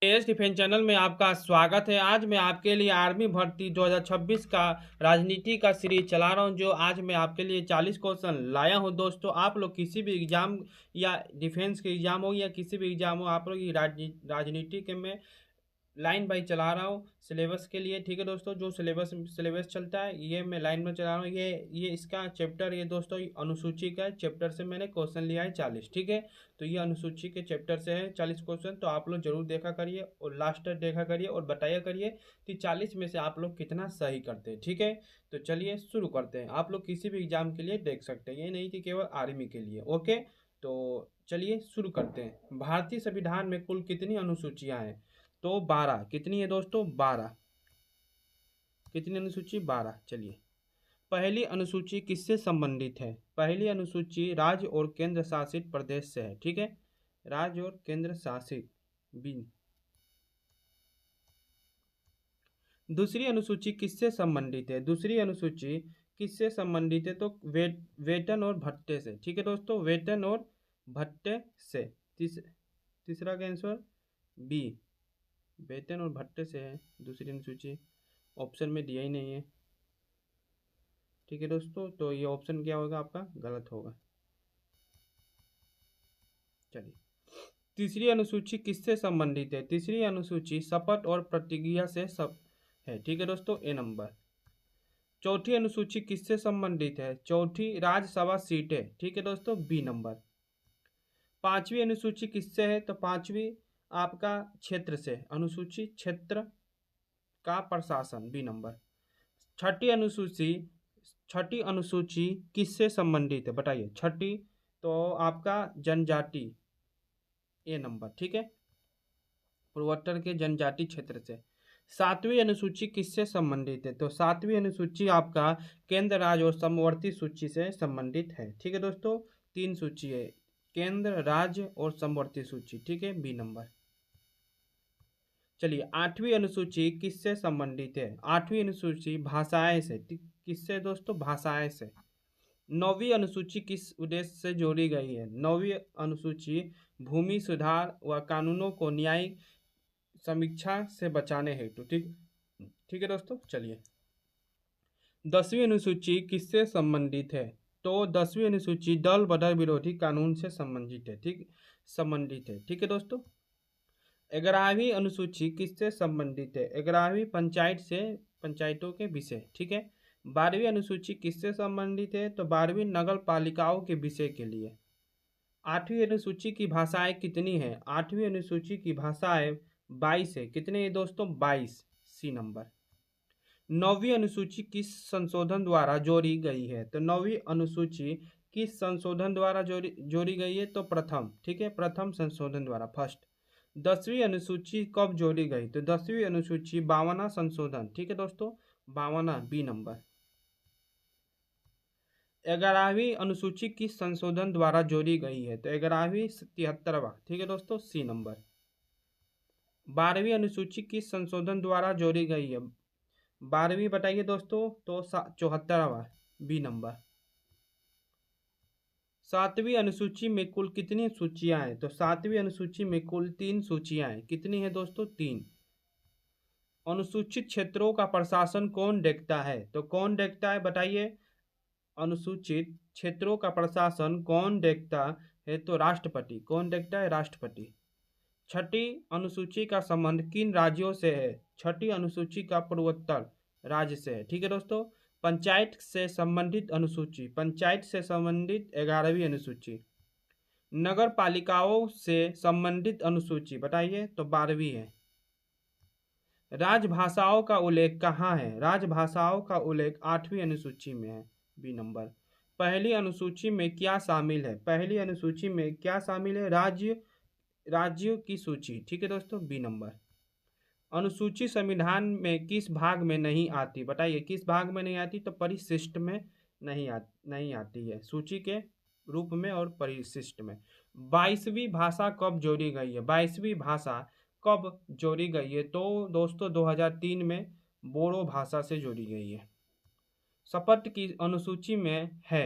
As defence channel में आपका स्वागत है। आज मैं आपके लिए आर्मी भर्ती 2026 का राजनीति का सीरीज चला रहा हूं, जो आज मैं आपके लिए 40 क्वेश्चन लाया हूं। दोस्तों, आप लोग किसी भी एग्जाम या डिफेंस के एग्जाम हो या किसी भी एग्जाम हो, आप लोग ये राजनीति के में लाइन बाई चला रहा हूँ सिलेबस के लिए। ठीक है दोस्तों, जो सिलेबस चलता है ये मैं लाइन में चला रहा हूँ। ये इसका चैप्टर, ये दोस्तों अनुसूची का चैप्टर से मैंने क्वेश्चन लिया है 40। ठीक है, तो ये अनुसूची के चैप्टर से है 40 क्वेश्चन। तो आप लोग जरूर देखा करिए और लास्ट तक देखा करिए और बताया करिए कि 40 में से आप लोग कितना सही करते हैं। ठीक है, तो चलिए शुरू करते हैं। आप लोग किसी भी एग्जाम के लिए देख सकते हैं, ये नहीं कि केवल आर्मी के लिए। ओके, तो चलिए शुरू करते हैं। भारतीय संविधान में कुल कितनी अनुसूचियां हैं? तो 12। कितनी है दोस्तों? 12। कितनी अनुसूची? 12। चलिए, पहली अनुसूची किससे संबंधित है? पहली अनुसूची राज्य और केंद्र शासित प्रदेश से है। ठीक है, राज्य और केंद्र शासित बी। दूसरी अनुसूची किससे संबंधित है? दूसरी अनुसूची किससे संबंधित है? तो वेतन और भत्ते से। ठीक है दोस्तों, वेतन और भत्ते से। तीसरा का आंसर बी, वेतन और भत्ते से है दूसरी अनुसूची। ऑप्शन में दिया ही नहीं है। ठीक है दोस्तों, तो ये ऑप्शन क्या होगा आपका? गलत होगा। चलिए, तीसरी अनुसूची किससे संबंधित है? तीसरी अनुसूची शपथ और प्रतिज्ञा से सब है। ठीक है दोस्तों, ए नंबर। चौथी अनुसूची किससे संबंधित है? चौथी राज्यसभा सीटें। ठीक है दोस्तों, बी नंबर। पांचवी अनुसूची किससे है? तो पांचवी आपका क्षेत्र से, अनुसूची क्षेत्र का प्रशासन, बी नंबर। छठी अनुसूची, छठी अनुसूची किससे संबंधित है? बताइए। छठी तो आपका जनजाति, ए नंबर। ठीक है, पूर्वोत्तर के जनजाति क्षेत्र से। सातवीं अनुसूची किससे संबंधित है? तो सातवीं अनुसूची आपका केंद्र राज्य और समवर्ती सूची से संबंधित है। ठीक है दोस्तों, तीन सूची है, केंद्र राज्य और समवर्ती सूची। ठीक है, बी नंबर। चलिए, आठवीं अनुसूची किससे संबंधित है? आठवीं अनुसूची भाषाएं से। किससे दोस्तों? भाषाएं से। नौवीं अनुसूची किस उद्देश्य से जोड़ी गई है? नौवीं अनुसूची भूमि सुधार व कानूनों को न्यायिक समीक्षा से बचाने हेतु। ठीक, ठीक है दोस्तों। चलिए, दसवीं अनुसूची किससे संबंधित है? तो दसवीं अनुसूची दल बदल विरोधी कानून से संबंधित है। ठीक, संबंधित है। ठीक है दोस्तों। 11वीं अनुसूची किससे संबंधित है? 11वीं पंचायत से, पंचायतों के विषय। ठीक है। 12वीं अनुसूची किससे संबंधित है? तो 12वीं नगर पालिकाओं के विषय के लिए। 8वीं अनुसूची की भाषाएं कितनी है? 8वीं अनुसूची की भाषाएं 22 है। कितने हैं दोस्तों? 22, सी नंबर। 9वीं अनुसूची किस संशोधन द्वारा जोड़ी गई है? तो 9वीं अनुसूची किस संशोधन द्वारा जोड़ी गई है? तो प्रथम। ठीक है, प्रथम संशोधन द्वारा, फर्स्ट। 10वीं अनुसूची कब जोड़ी गई? तो 10वीं अनुसूची 52वां संशोधन। ठीक है दोस्तों, 52वां, बी नंबर। 11वीं अनुसूची किस संशोधन द्वारा जोड़ी गई है? तो 11वीं 73वां। ठीक है दोस्तों, सी नंबर। 12वीं अनुसूची किस संशोधन द्वारा जोड़ी गई है? 12वीं बताइए दोस्तों, तो 74वां, बी नंबर। 7वीं अनुसूची में कुल कितनी सूचियां हैं? तो 7वीं अनुसूची में कुल 3 सूचियां हैं। कितनी है दोस्तों? 3। अनुसूचित क्षेत्रों का प्रशासन कौन देखता है? तो कौन देखता है बताइए। अनुसूचित क्षेत्रों का प्रशासन कौन देखता है? तो राष्ट्रपति। कौन देखता है? राष्ट्रपति। छठी अनुसूची का संबंध किन राज्यों से है? छठी अनुसूची का पूर्वोत्तर राज्य से है। ठीक है दोस्तों। पंचायत से संबंधित अनुसूची, पंचायत से संबंधित 11वीं अनुसूची। नगर पालिकाओं से संबंधित अनुसूची बताइए, तो 12वीं है। राजभाषाओं का उल्लेख कहाँ है? राजभाषाओं का उल्लेख 8वीं अनुसूची में है, बी नंबर। पहली अनुसूची में क्या शामिल है? पहली अनुसूची में क्या शामिल है? राज्यों की सूची। ठीक है दोस्तों, बी नंबर। अनुसूची संविधान में किस भाग में नहीं आती? बताइए, किस भाग में नहीं आती? तो परिशिष्ट में नहीं आती है, सूची के रूप में और परिशिष्ट में। 22वीं भाषा कब जोड़ी गई है? 22वीं भाषा कब जोड़ी गई है? तो दोस्तों 2003 में बोडो भाषा से जोड़ी गई है। शपथ की अनुसूची में है,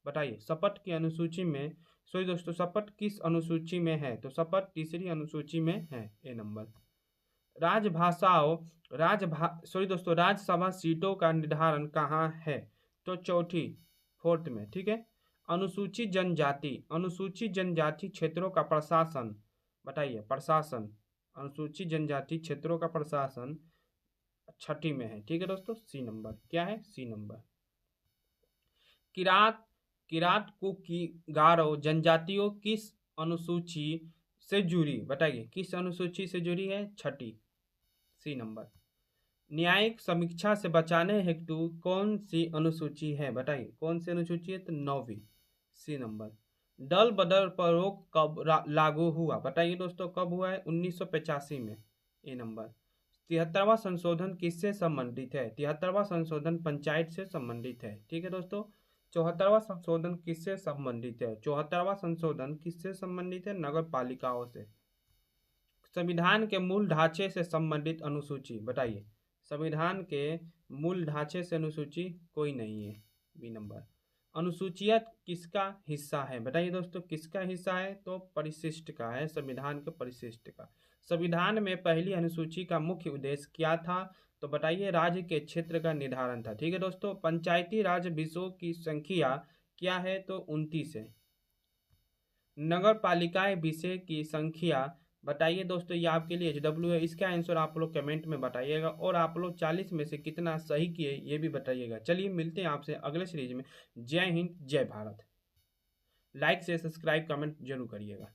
बताइए। शपथ की अनुसूची में, सॉरी दोस्तों, शपथ किस अनुसूची में है? तो शपथ तीसरी अनुसूची में है, ए नंबर। राज्यसभा सीटों का निर्धारण कहाँ है? तो चौथी, फोर्थ में, ठीक है। अनुसूचित जनजाति क्षेत्रों का प्रशासन बताइए, प्रशासन, अनुसूचित जनजाति क्षेत्रों का प्रशासन छठी में है, ठीक है दोस्तों, सी नंबर, क्या है? C number. किरात किरात कुकी गारो जनजातियों किस अनुसूची से जुड़ी? बताइए, किस अनुसूची से जुड़ी है? छठी, सी नंबर। न्यायिक समीक्षा से बचाने हेतु कौन सी अनुसूची है? बताइए, कौन सी अनुसूची है? तो 9वीं, सी नंबर। दल बदल पर रोक कब लागू हुआ? बताइए दोस्तों, कब हुआ है? 1985 में, ए नंबर। 73वां संशोधन किससे संबंधित है? 73वां संशोधन पंचायत से संबंधित है, ठीक है दोस्तों। 74वां संशोधन किससे संबंधित है? 74वां संशोधन किससे संबंधित है? नगर पालिकाओं से। संविधान के मूल ढांचे से संबंधित अनुसूची बताइए, संविधान के मूल ढांचे से अनुसूची कोई नहीं है, बी नंबर। अनुसूचियां किसका हिस्सा है? बताइए दोस्तों, किसका हिस्सा है? तो परिशिष्ट का है, संविधान के परिशिष्ट का। संविधान में पहली अनुसूची का मुख्य उद्देश्य क्या था? तो बताइए, राज्य के क्षेत्र का निर्धारण था, ठीक है दोस्तों। पंचायती राज विषयों की संख्या क्या है? तो 29 है। नगर पालिकाएं विषय की संख्या बताइए दोस्तों, ये आपके लिए HW है, इसका आंसर आप लोग कमेंट में बताइएगा, और आप लोग 40 में से कितना सही किए ये भी बताइएगा। चलिए मिलते हैं आपसे अगले सीरीज में। जय हिंद, जय भारत। लाइक से सब्सक्राइब कमेंट जरूर करिएगा।